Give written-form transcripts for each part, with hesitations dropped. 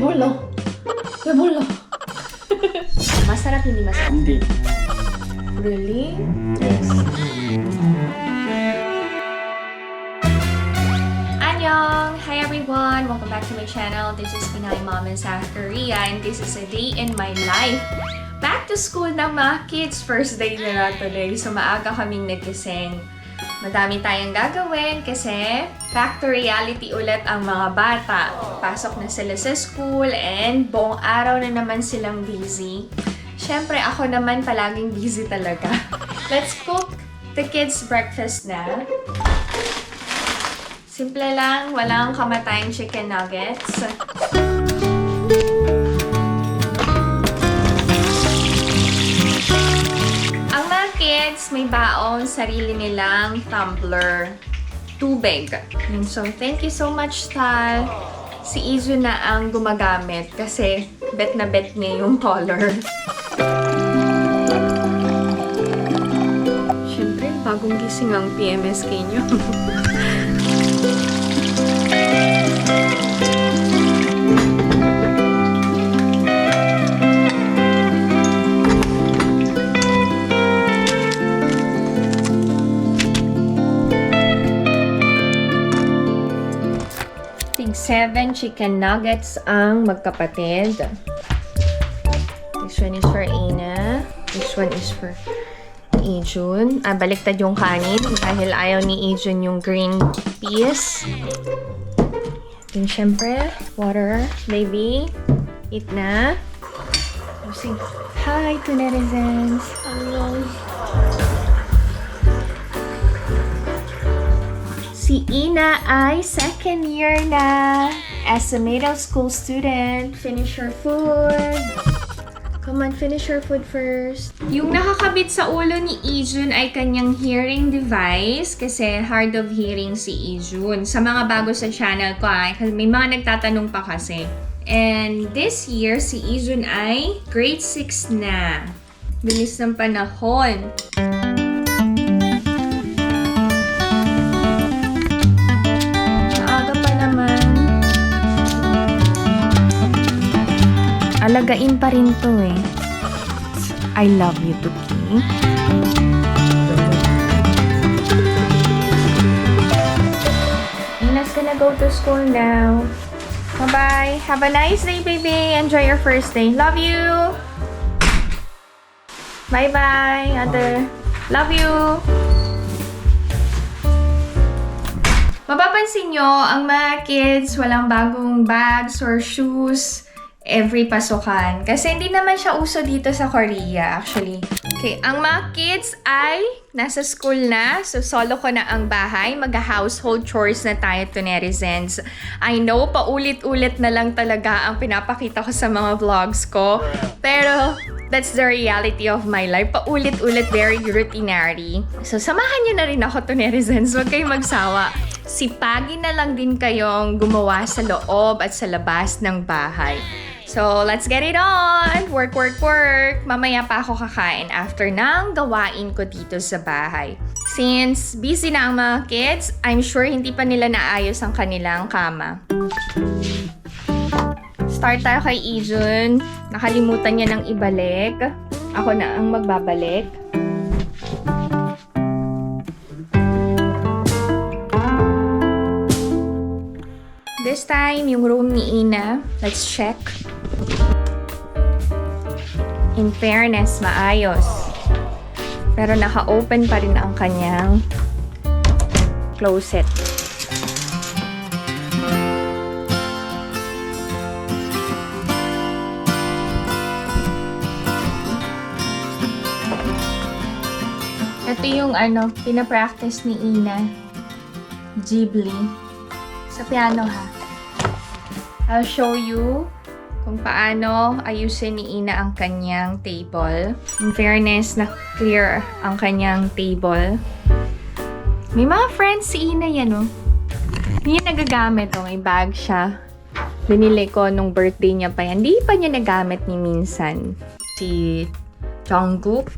bola. May bola. Masarap, hindi masarap? Hindi. Really? Yes. Annyeong! Hi everyone! Welcome back to my channel. This is Pinay Mom in South Korea and this is a day in my life. Back to school ng mga kids. First day nila today. So maaga kaming nagising. Madami tayong gagawin kasi back to reality ulit ang mga bata. Pasok na sila sa school and buong araw na naman silang busy. Siyempre, ako naman palaging busy talaga. Let's cook the kids' breakfast na. Simple lang, walang kamatayang chicken nuggets. Ang mga kids may baon sarili nilang tumbler. Tubig. And so, thank you so much, Tal. Si Izu na ang gumagamit kasi bet na bet niya yung color. Siyempre, bagong gising ang PMSK nyo. Tig 7 chicken nuggets ang magkapatid. This one is for Ina. This one is for Ijun. Baliktad yung kanin dahil ayaw ni Ijun yung green peas. And syempre, water. Baby, eat na. Say hi to netizens. Hello. Si Ina ay second year na as a middle school student. Finish your food. Come on, finish your food first. Yung nakakabit sa ulo ni Ijun ay kanyang hearing device kasi hard of hearing si Ijun. Sa mga bago sa channel ko kasi may mga nagtatanong pa kasi. And this year, si Ijun ay grade 6 na. Bilis ng panahon. Alagain pa rin to eh. I love you, Tuki. Ina's gonna go to school now. Bye-bye. Have a nice day, baby. Enjoy your first day. Love you. Bye-bye, Ate. Love you. Mapapansin nyo, ang mga kids walang bagong bags or shoes every pasukan. Kasi hindi naman siya uso dito sa Korea, actually. Okay, ang mga kids ay nasa school na. So, solo ko na ang bahay. Mag-household chores na tayo to netizens. I know, paulit-ulit na lang talaga ang pinapakita ko sa mga vlogs ko. Pero, that's the reality of my life. Paulit-ulit, very routinary. So, samahan nyo na rin ako to netizens. Huwag kayong magsawa. Sipagin na lang din kayong gumawa sa loob at sa labas ng bahay. So, let's get it on! Work, work, work! Mamaya pa ako kakain after ng gawain ko dito sa bahay. Since busy na ang mga kids, I'm sure hindi pa nila naayos ang kanilang kama. Start tayo kay Ijun. Nakalimutan niya ng ibalik. Ako na ang magbabalik. This time, yung room ni Ina, let's check. In fairness, maayos. Pero naka-open pa rin ang kanyang closet. Ito yung pinapractice ni Ina. Ghibli. Sa piano ha. I'll show you kung paano ayusin ni Ina ang kanyang table. In fairness, na-clear ang kanyang table. May mga friends si Ina yan, oh. Hindi niya nagagamit, oh. May bag siya. Binili ko nung birthday niya pa yan. Hindi pa niya nagamit ni minsan. Si Jungkook,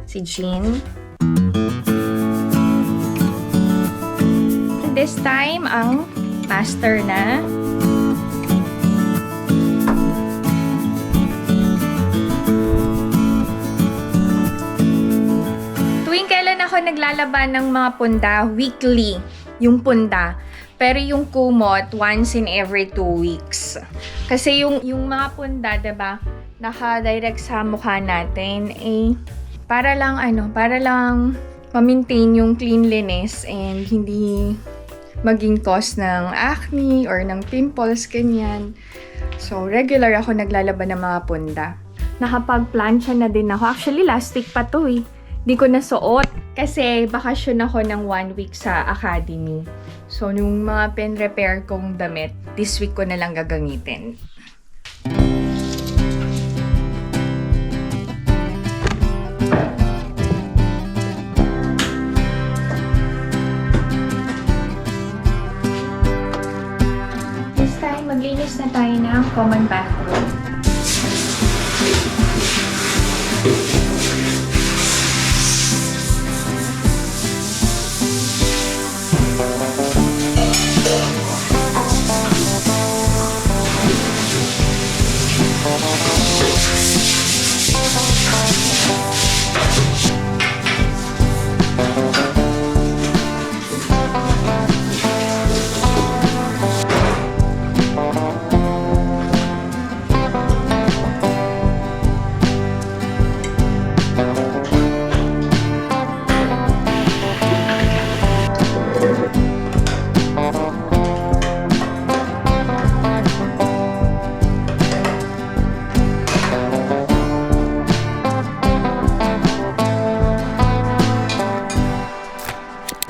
si Jin. This time, ang master na. ako naglalaba ng mga punda weekly, yung punda. Pero yung kumot, once in every 2 weeks. Kasi yung mga punda, diba, naka-direct sa mukha natin, para lang ma-maintain yung cleanliness and hindi maging cause ng acne or ng pimples, ganyan. So, regular ako naglalaba ng mga punda. Nakapag-plancha na din ako. Actually, last week pa to eh. Di ko nasuot kasi bakasyon ako ng 1 week sa academy. So, yung mga pen-repair kong damit, this week ko na lang gagamitin. This time, maglinis na tayo ng common bathroom.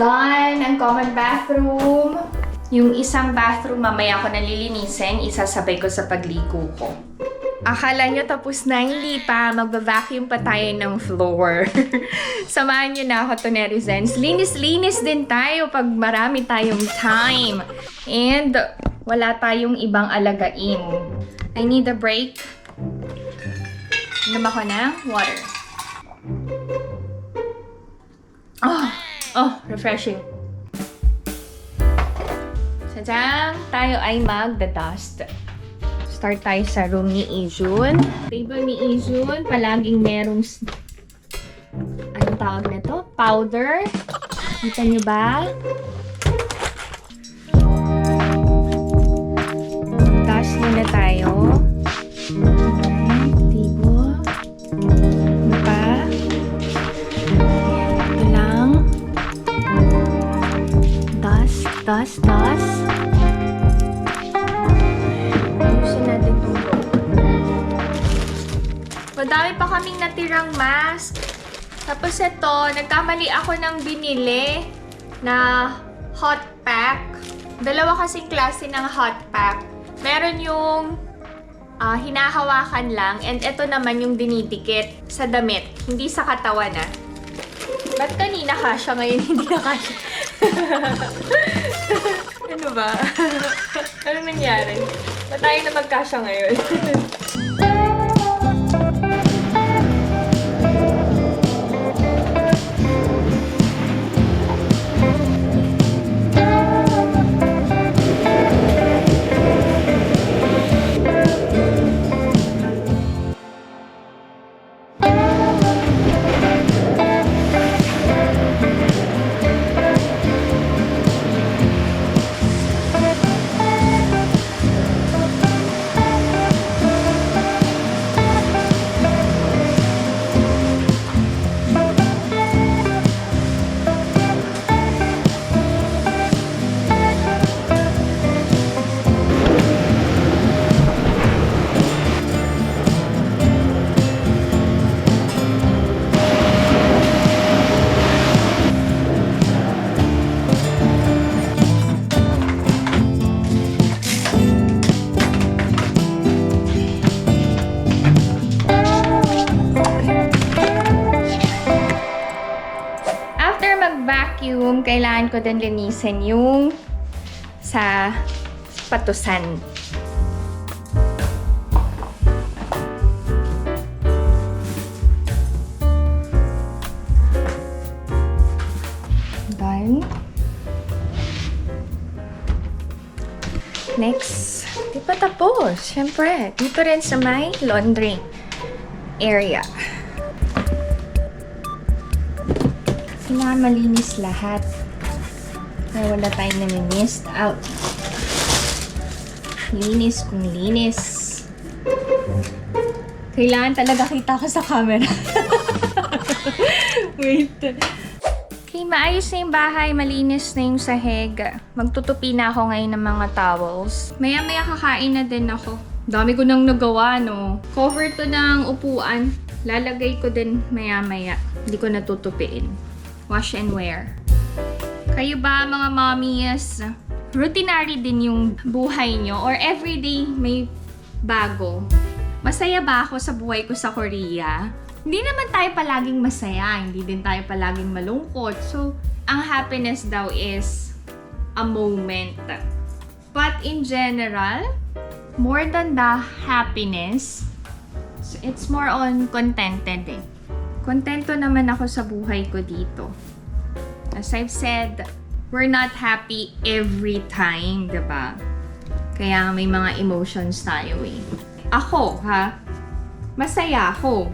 Done ang common bathroom. Yung isang bathroom mamaya ko nalilinisin, isasabay ko sa pagligo ko. Akala nyo tapos na, hindi pa. Magba-vacuum pa tayo ng floor. Samahan nyo na ako to, netizens. Linis-linis din tayo pag marami tayong time. And wala tayong ibang alagain. I need a break. Inom ako ng water. Oh, refreshing. Sadyang tayo ay magda-dust. Start tayo sa room ni Ijun. Table ni Ijun, palaging merong anong tawag na to? Powder. Kita nyo ba? Dust muna tayo. Okay, table. Ano pa? Ito lang. Dust. Ayusin natin itong room. Madami pa kaming natirang mask. Tapos ito, nagkamali ako ng binili na hot pack. Dalawa kasing klase ng hot pack. Meron yung hinahawakan lang and ito naman yung dinidikit sa damit, hindi sa katawan na. Ba't kanina kasya, ngayon hindi na kasya? Ano ba? Ano nangyari? Ba't tayo na magkasya ngayon? Vacuum, kailangan ko din linisin yung sa patusan. Done. Next, di pa tapos. Siyempre, dito rin sa may laundry area. Kailangan malinis lahat. Kaya wala tayong nami-missed out. Linis kung linis. Kailangan talaga kita ko sa camera. Wait. Okay, maayos na yung bahay. Malinis na yung sahig. Magtutupi na ako ngayon ng mga towels. Maya-maya kakain na din ako. Dami ko nang nagawa, no? Cover to ng upuan. Lalagay ko din maya-maya. Hindi ko natutupiin. Wash and wear. Kayo ba, mga mommies? Routinary din yung buhay nyo? Or everyday may bago? Masaya ba ako sa buhay ko sa Korea? Hindi naman tayo palaging masaya. Hindi din tayo palaging malungkot. So, ang happiness daw is a moment. But in general, more than the happiness, it's more on contented eh. Kontento naman ako sa buhay ko dito. As I've said, we're not happy every time, diba? Kaya may mga emotions tayo eh. Ako, ha? Masaya ako.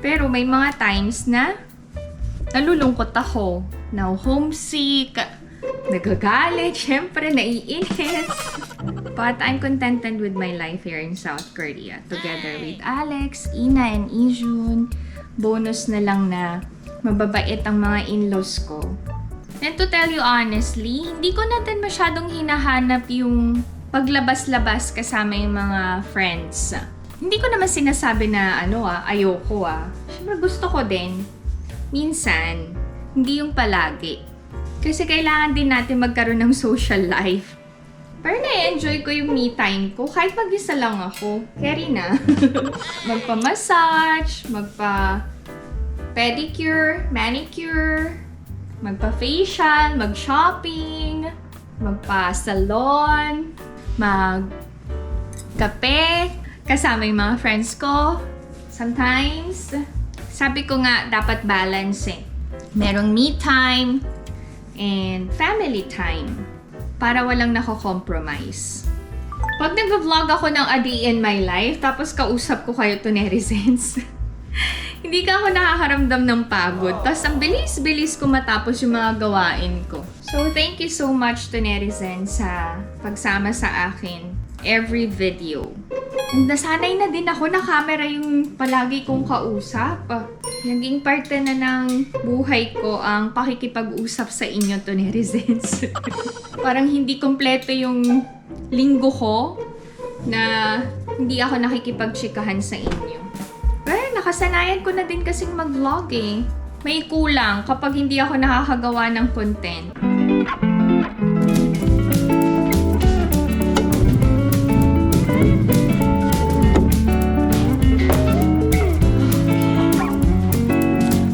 Pero may mga times na nalulungkot ako. Now, homesick, nagagalit, syempre, naiinis. But I'm contented with my life here in South Korea. Together with Alex, Ina, and Ijun. Bonus na lang na mababait ang mga in-laws ko. And to tell you honestly, hindi ko na din masyadong hinahanap yung paglabas-labas kasama yung mga friends. Hindi ko naman sinasabi na ayoko Siyempre gusto ko din. Minsan, hindi yung palagi. Kasi kailangan din natin magkaroon ng social life. Pero na-enjoy ko yung me time ko kahit mag-isa lang ako. Carry na. Magpa-massage, magpa-pedicure, manicure, magpa-facial, mag-shopping, magpa-salon, mag-kape, kasama yung mga friends ko. Sometimes, sabi ko nga, dapat balance eh. Merong me time and family time para walang nako-compromise. Pag nag-vlog ako ng a day in my life, tapos kausap ko kayo to netizens, hindi ka ako nakakaramdam ng pagod. Tapos ang bilis-bilis ko matapos yung mga gawain ko. So, thank you so much to netizens sa pagsama sa akin every video. Nasanay na din ako na camera yung palagi kong kausap. Naging parte na ng buhay ko ang pakikipag-usap sa inyo to netizens. Parang hindi kompleto yung linggo ko na hindi ako nakikipag-chikahan sa inyo. Pero nakasanayan ko na din kasing mag-vlog eh. May kulang kapag hindi ako nakakagawa ng content.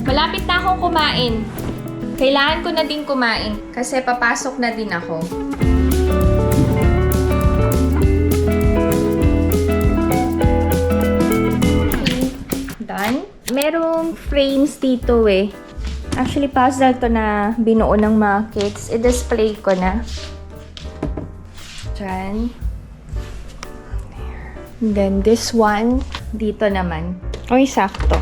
Malapit na akong kumain. Kailangan ko na din kumain kasi papasok na din ako. Done. Merong frames dito eh. Actually, puzzle to na binuo ng mga kids. I-display ko na. Diyan. And then this one, dito naman. Oy, sakto.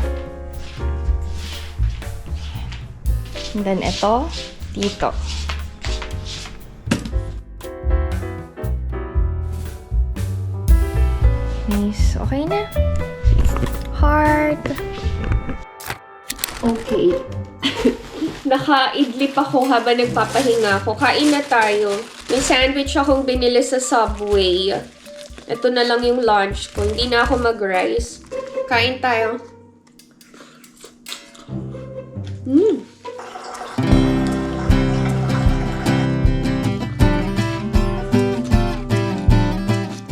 And then ito, dito. Nice. Okay na. Heart. Okay. Naka-idlip ako habang nagpapahinga ako. Kain na tayo. May sandwich akong binili sa Subway. Ito na lang yung lunch ko. Hindi na ako mag-rice. Kain tayo.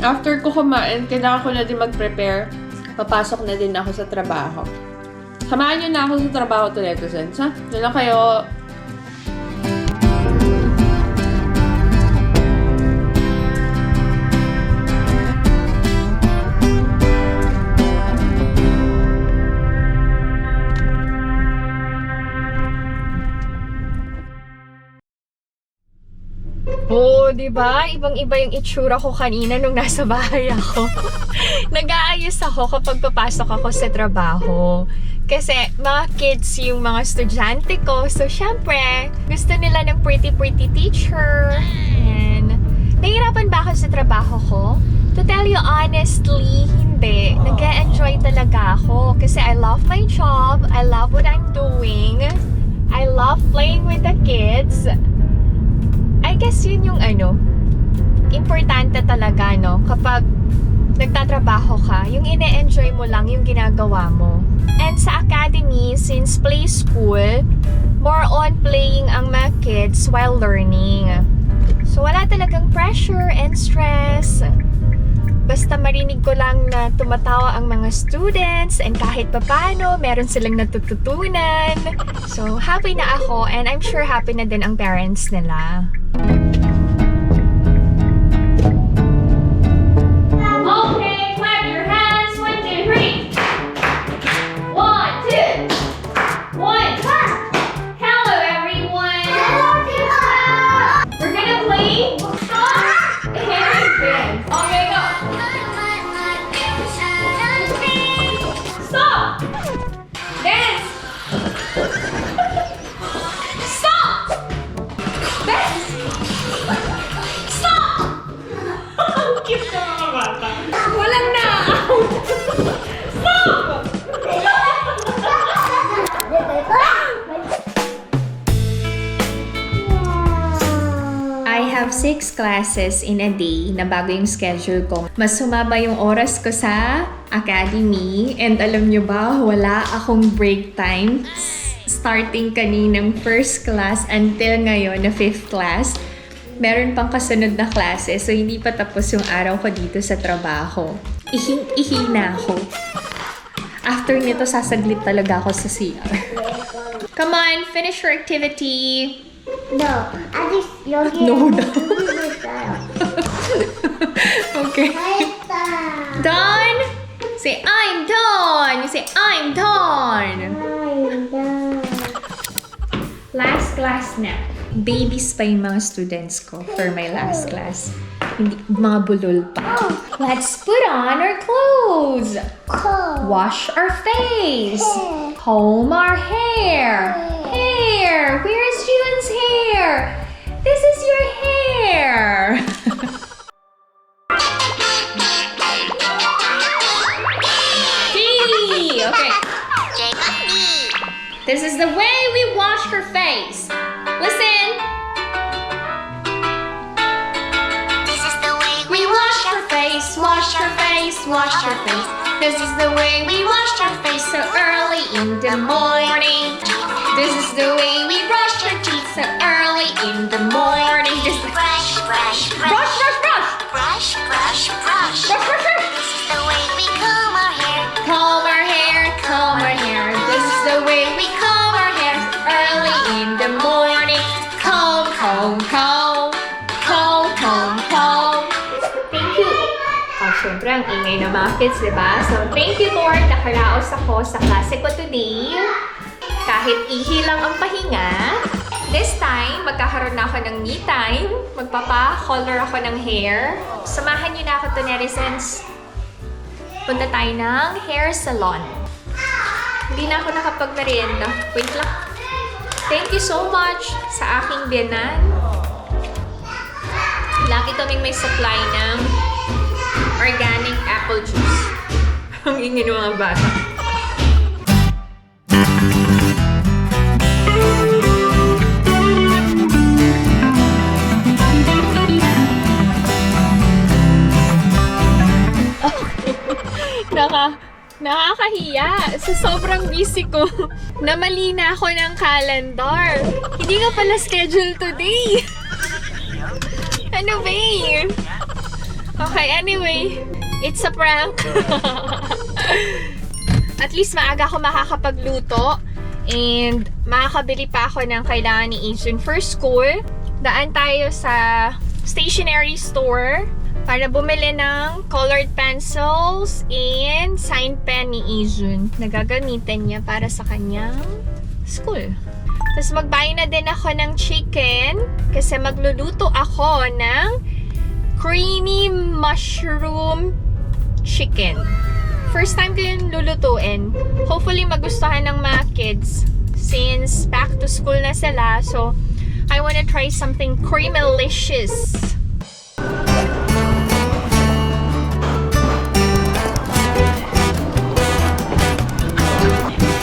After ko kumain, kailangan ko na din mag-prepare. Papasok na din ako sa trabaho. Samahan nyo na ako sa trabaho to netizens, ha? Doon lang kayo. Oo, di ba? Ibang-iba yung itsura ko kanina nung nasa bahay ako. Nag-aayos ako kapag papasok ako sa trabaho. Kasi mga kids yung mga estudyante ko. So, syempre, gusto nila ng pretty teacher. And, nahihirapan ba ako sa trabaho ko? To tell you honestly, hindi. Nag-enjoy talaga ako. Kasi I love my job. I love what I'm doing. I love playing with the kids. I guess yun yung importante talaga, no? Kapag nagtatrabaho ka, yung ine-enjoy mo lang yung ginagawa mo. And sa academy, since play school, more on playing ang mga kids while learning. So wala talagang pressure and stress. Basta marinig ko lang na tumatawa ang mga students and kahit papano, meron silang natututunan. So happy na ako and I'm sure happy na din ang parents nila. Okay, clap your hands. 1, 2, 3. 1, 2. 1. Hello, everyone. We're gonna play Harry Band. Okay, go. Stop. Dance. Stop. Dance. Stop. Ang cute na mga bata. Walang na-out. Stop. I have 6 classes in a day na bago yung schedule ko. Mas sumaba yung oras ko sa academy. And alam nyo ba, wala akong break time. Starting kaninang first class until ngayon na 5th class. Meron pang kasunod na klase, so hindi pa tapos yung araw ko dito sa trabaho. Ihing-ihi na ako. After nito, sasaglit talaga ako sa CR. Come on, finish your activity. No, I just 여기 No, no. 있어요. Okay. 했다. Done? Say, I'm done. You say, I'm done. Last class na. Babies pa yung mga students ko for my last class. Hindi, mga bulol pa. Let's put on our clothes. Cool. Wash our face. Hair. Comb our hair. Hair. Where is Jun's hair? This is your hair. Gee, okay. This is the way we wash her face. Listen. This is the way we wash our face, wash our face, wash our face. This is the way we wash our face so early in the morning. This is the way we brush our teeth so early in the morning. Just brush, brush, brush, Brush, brush, brush. brush, brush, brush. Brush, brush, brush. This is the way we comb our hair. Comb our hair, comb our hair. This is the way we comb our hair Early in the morning. Comb, comb, comb. Comb, comb, comb. Thank you. Oh, syempre, ang ingay ng mga kids, diba? So, thank you, Lord. Nakaraos ako sa klase ko today. Kahit ihi lang ang pahinga. This time, magkakaroon na ako ng me time. Magpapa-color ako ng hair. Samahan niyo na ako to, netizens. Punta tayo ng hair salon. Hindi na ako nakapag-merienda. Wait lang. Thank you so much sa aking biyanan. Lagi kaming may supply ng organic apple juice. Ang ingin ng mga bata. Nakakahiya. Sa sobrang busy ko, namali na ako ng calendar. Hindi ka pala schedule today. Ano ba eh? Okay, anyway. It's a prank. At least maaga ako makakapagluto. And makakabili pa ako ng kailangan ni Asian for school. Daan tayo sa stationery store para bumili ng colored pencils and sign pen ni Izun na gagamitin niya para sa kanyang school. Tapos magbayo na din ako ng chicken kasi magluluto ako ng creamy mushroom chicken. First time ko yung lulutuin. Hopefully magustuhan ng mga kids since back to school na sila. So, I wanna try something creamylicious.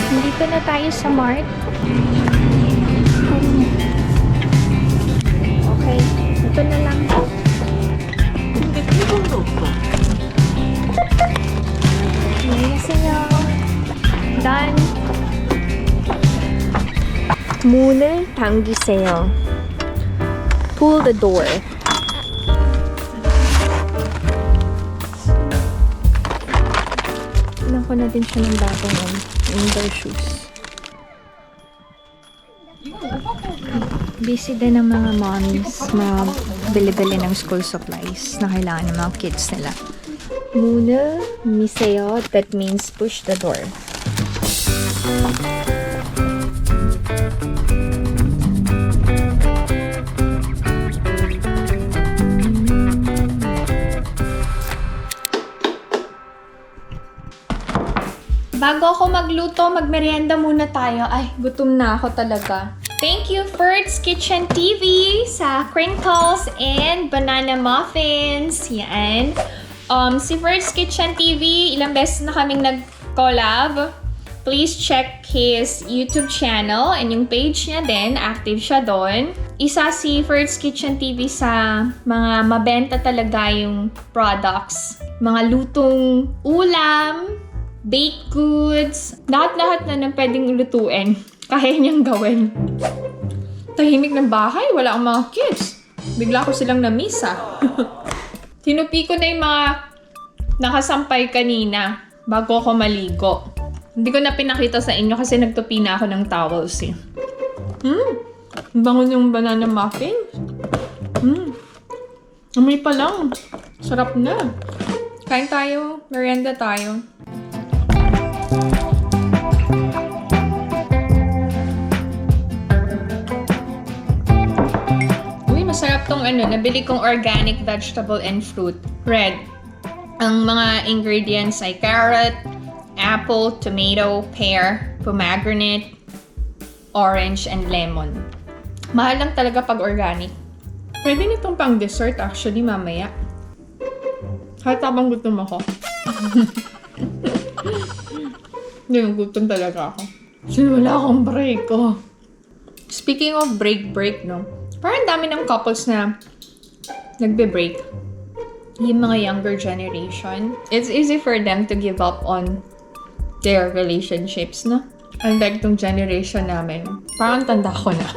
Dito na tayo sa Mart. Okay, ito na lang. 안녕하세요. Done. 문을 당기세요. Pull the door. Tignan ko na din siya ng bagong indoor shoes. Busy din ng mga moms, mga bili-bili ng school supplies na kailangan ng mga kids nila. Muna, miseyo, that means push the door. Bago ako magluto, magmerienda muna tayo. Ay, gutom na ako talaga. Thank you, Fert's Kitchen TV sa crinkles and banana muffins. Yan. Si Fert's Kitchen TV, ilang beses na kaming nag-collab. Please check his YouTube channel and yung page niya din, active siya doon. Isa si Fert's Kitchen TV sa mga mabenta talaga yung products. Mga lutong ulam, baked goods, lahat-lahat na pwedeng lutuin. Kaya niyang gawin. Tahimik ng bahay, wala ang mga kids. Bigla ko silang na-miss Tinupi ko na yung mga nakasampay kanina bago ako maligo. Hindi ko na pinakita sa inyo kasi nagtupi na ako ng towels eh. Bango yung banana muffin. Amoy pa lang. Sarap na. Kain tayo. Merienda tayo. Masarap tong nabili kong organic vegetable and fruit. Red. Ang mga ingredients ay carrot, apple, tomato, pear, pomegranate, orange, and lemon. Mahal lang talaga pag organic. Pwede nitong pang dessert actually mamaya. Kahit habang gutom ako. Hindi, gutom talaga ako. Kasi wala akong break oh. Speaking of break, no? Parang dami ng couples na nagbe-break. Yung mga younger generation. It's easy for them to give up on their relationships, no? Unlike tong generation namin. Parang tanda ko na.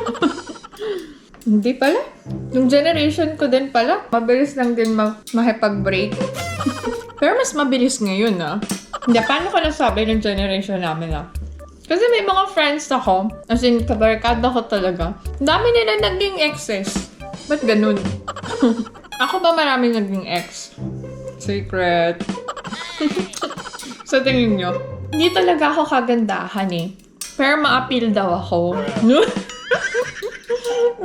Hindi pala. Yung generation ko din pala, mabilis lang din makipag-break. Pero mas mabilis ngayon, ah. Hindi, paano ko nasabi ng generation namin, ah? Kasi may mga friends ako, as in, kabarkada ko talaga. Dami nila naging exes. Ba't ganun? Ako ba maraming naging ex? Secret. Sa tingin nyo, hindi talaga ako kagandahan eh. Pero ma-appeal daw ako.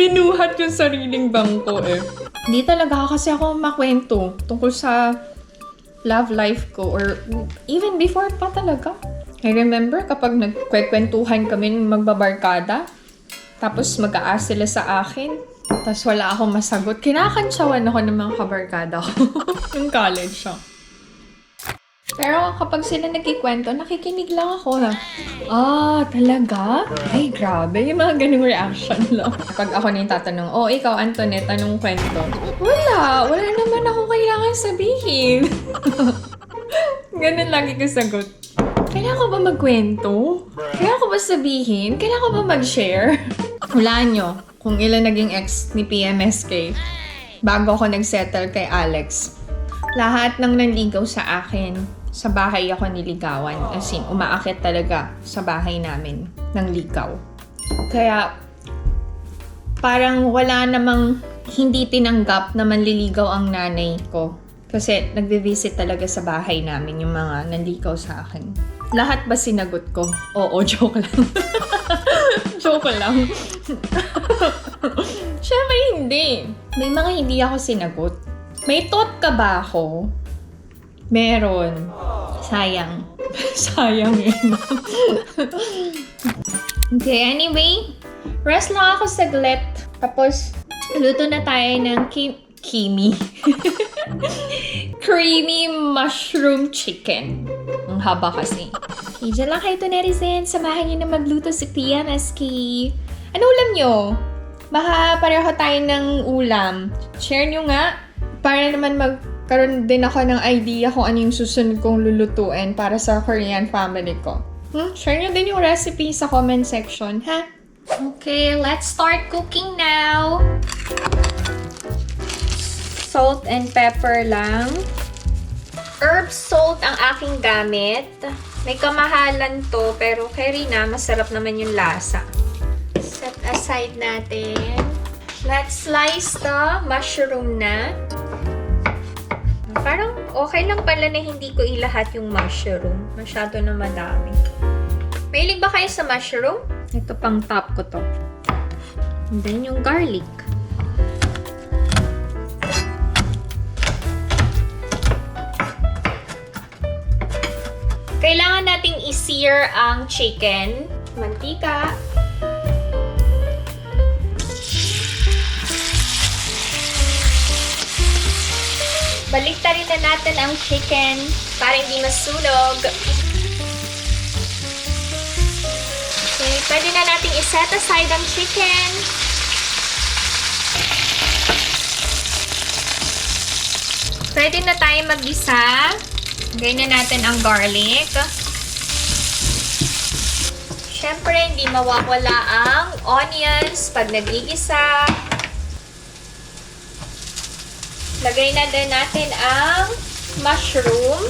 Binuhat yung sariling bangko eh. Hindi talaga kasi ako makwento tungkol sa love life ko or even before pa talaga. I remember kapag nagkwekwentuhan kami ng magbabarkada, tapos mag-a-ask sila sa akin, tapos wala akong masagot. Kinakantsawan ako ng mga kabarkada ko. Yung college siya. Pero kapag sila nagkikwento, nakikinig lang ako na, talaga? Ay, grabe. Yung mga ganung reaction lang. Pag ako na yung tatanong, ikaw, Antoinette, anong kwento? Wala naman ako kailangan sabihin. Ganun lagi ko sagot. Kailangan ko ba magkwento? Kailangan ko ba sabihin? Kailangan ko ba mag-share? Hulaan nyo kung ilan naging ex ni PMSK bago ako nag-settle kay Alex. Lahat ng nanligaw sa akin, sa bahay ako niligawan. As in, umaakit talaga sa bahay namin ng ligaw. Kaya, parang wala namang hindi tinanggap na manliligaw ang nanay ko. Kasi nagbe-visit talaga sa bahay namin yung mga nanligaw sa akin. Lahat ba sinagot ko? Oo, joke lang. Joke lang. Siyempre hindi. May mga hindi ako sinagot. May thought ka ba ako? Meron. Sayang. Sayang yun. Okay, anyway. Rest lang ako saglit. Tapos, luto na tayo ng creamy mushroom chicken. Ang haba kasi. Okay, dyan lang kayo to, netizen. Samahan nyo na magluto si PMSK. Ano ulam nyo? Baka pareho tayo ng ulam. Share nyo nga. Para naman magkaroon din ako ng idea kung ano yung susunod kong lulutuin para sa Korean family ko. Share nyo din yung recipe sa comment section, ha? Okay, let's start cooking now. Salt and pepper lang. Herb salt ang aking gamit. May kamahalan to, pero kay Rina, masarap naman yung lasa. Set aside natin. Let's slice the mushroom na. Parang okay lang pala na hindi ko ilahat yung mushroom. Masyado na madami. Mahilig ba kayo sa mushroom? Ito pang top ko to. And then yung garlic. Kailangan nating i-sear ang chicken. Mantika. Baliktarin na natin ang chicken para hindi masunog. Okay, pwede na nating i-set aside ang chicken. Pwede na tayo mag-gisa. Ganyan natin ang garlic. Siyempre, hindi mawawala ang onions pag nagigisa. Lagay na din natin ang mushroom.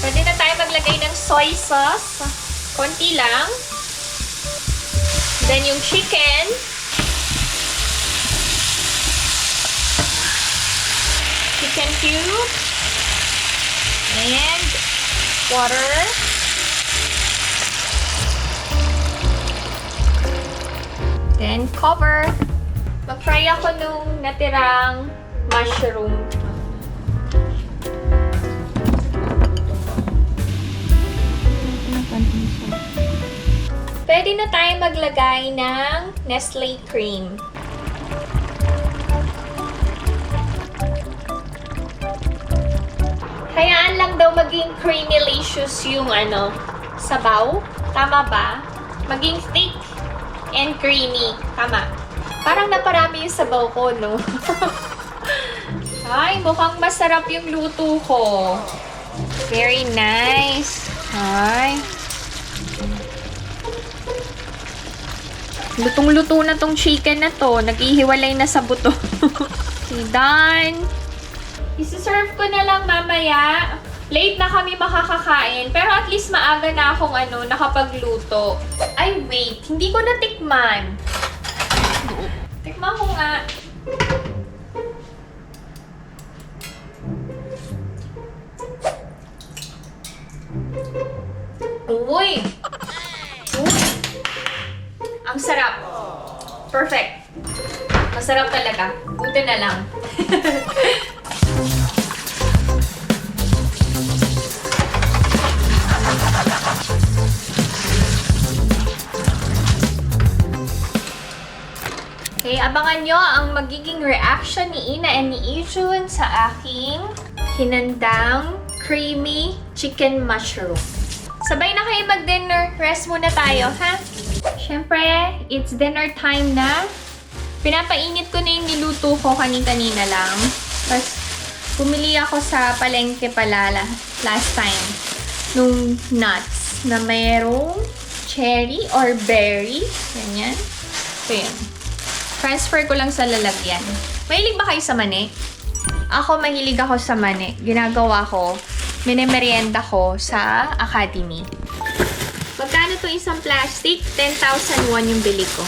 Pwede na tayo maglagay ng soy sauce. Konti lang. Then yung chicken. Chicken cube. And water. Then cover. Mag-fry ako nung natirang mushroom. Pwede na tayo maglagay ng Nestle cream. Hayaan lang daw maging creamy-licious yung sabaw. Tama ba? Maging thick and creamy. Tama. Parang naparami yung sabaw ko, no? Ay, mukhang masarap yung luto ko. Very nice. Ay. Lutong-luto na tong chicken na to. Nag-ihiwalay na sa buto. Okay, done. Isi-serve ko na lang mamaya. Late na kami makakakain. Pero at least maaga na akong nakapagluto. Ay, wait. Hindi ko natikman. Tikman ko nga. Uy! Ang sarap. Perfect. Masarap talaga. Buti na lang. Okay, abangan nyo ang magiging reaction ni Ina and ni Ijun sa aking hinandang creamy chicken mushroom. Sabay na kayo mag-dinner. Rest muna tayo, ha? Siyempre, it's dinner time na. Pinapainit ko na yung niluto ko kanina lang. Tapos, bumili ako sa palengke pala last time. Nung nuts na mayroong cherry or berry. Ganyan. So, yun. Transfer ko lang sa lalagyan. Mahilig ba kayo sa mani? Ako, mahilig ako sa mani. Ginagawa ko, minemerienda ko sa academy. Magkano to isang plastic? 10,000 won yung bili ko.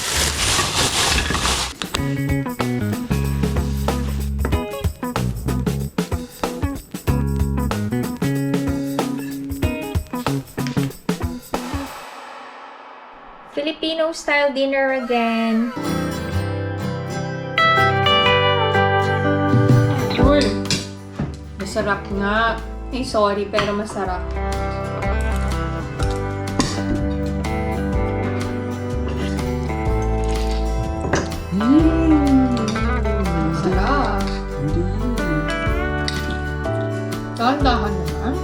Filipino-style dinner again. Uy! Masarap nga. Ay, sorry, pero masarap. Masarap. Dahan-dahan naman.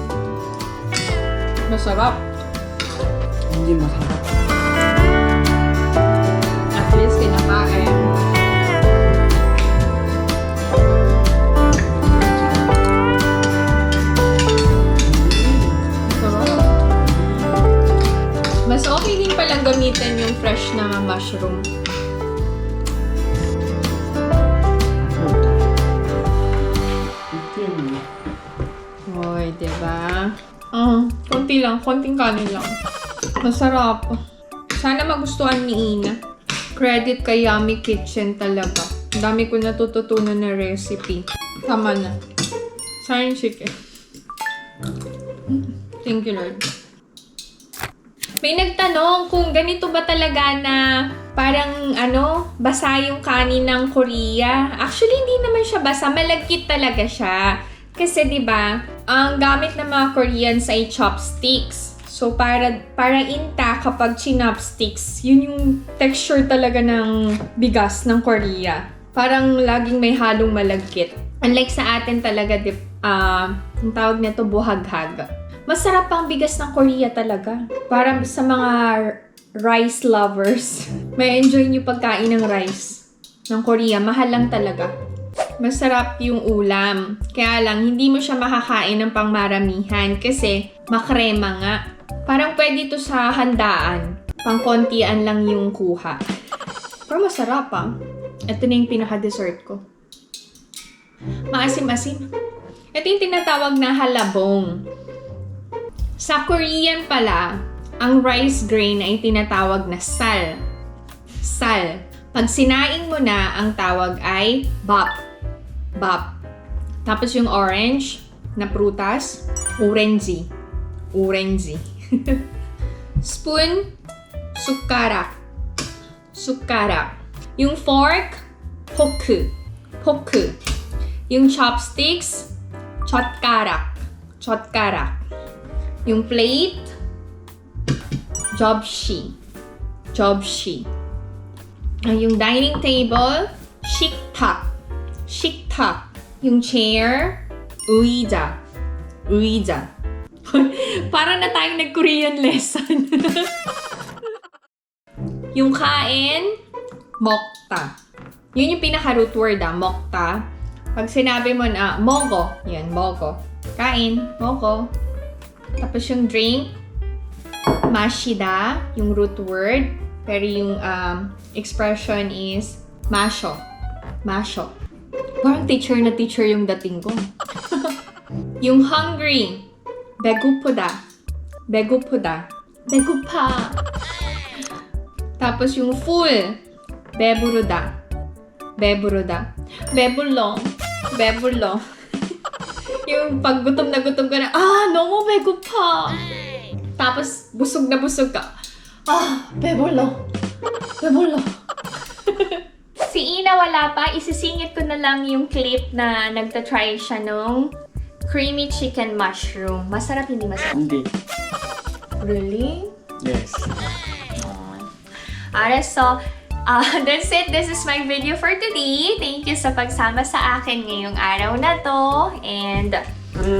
Masarap. Hindi masarap. At least kinakain. Masarap. Mas okay din palang gamitin yung fresh na mushroom. Hoy, diba? Konti lang. Konting kanin lang. Masarap. Sana magustuhan ni Ina. Credit kay Yummy Kitchen talaga. Ang dami ko natututunan na recipe. Tama na. Sayang chicken. Thank you, Lord. May nagtanong kung ganito ba talaga na parang basa yung kanin ng Korea. Actually, hindi naman siya basa. Malagkit talaga siya. Kasi 'di ba, ang gamit ng mga Koreans ay chopsticks. So para intact kapag chinopsticks, yun yung texture talaga ng bigas ng Korea. Parang laging may halong malagkit. Unlike sa atin talaga, yung tawag nito buhaghag. Masarap ang bigas ng Korea talaga. Para sa mga rice lovers, may enjoy nyo pagkain ng rice ng Korea. Mahal lang talaga. Masarap yung ulam. Kaya lang, hindi mo siya makakain ng pangmaramihan kasi makrema nga. Parang pwede ito sa handaan. Pangkontian lang yung kuha. Pero masarap Ito na yung pinaka-dessert ko. Maasim-asim. Ito yung tinatawag na halabong. Sa Korean pala, ang rice grain ay tinatawag na sal. Sal. Pag sinaing mo na, ang tawag ay bap. Bap. Tapos yung orange na prutas, orangey. Orangey. Spoon, sukara. Sukara. Yung fork, hoku. Hoku. Yung chopsticks, chotkarak. Chotkarak. Yung plate, jobshi. Jobshi. Yung dining table, shiktak. Shiktak. Yung chair, uija. Uija. Para na tayong nag-Korean lesson. Yung kain, mokta. Yun yung pinaka-root word mokta. Pag sinabi mo na mogo, yan, mogo. Kain, mogo. Tapos yung drink, mashida, yung root word. Pero yung expression is masho. Masho. Parang teacher na teacher yung dating ko. Yung hungry, begupuda. Begupuda. Begupa. Tapos yung full, beburuda. Beburuda. Bebulo. Bebulo. Yung pag gutom na gutom ka na, no, begupa. Tapos busog na busog ka. Bebulo. Bebulo. Si Ina wala pa, isisingit ko na lang yung clip na nagtatry siya nung creamy chicken mushroom. Masarap, hindi masarap? Hindi. Really? Yes. Alright, so, that's it. This is my video for today. Thank you sa pagsama sa akin ngayong araw na to. And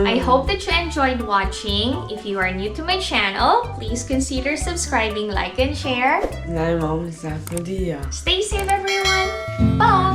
I hope that you enjoyed watching. If you are new to my channel, please consider subscribing, like, and share. Dahil mo sa Korea. Stay safe, everyone. Bye!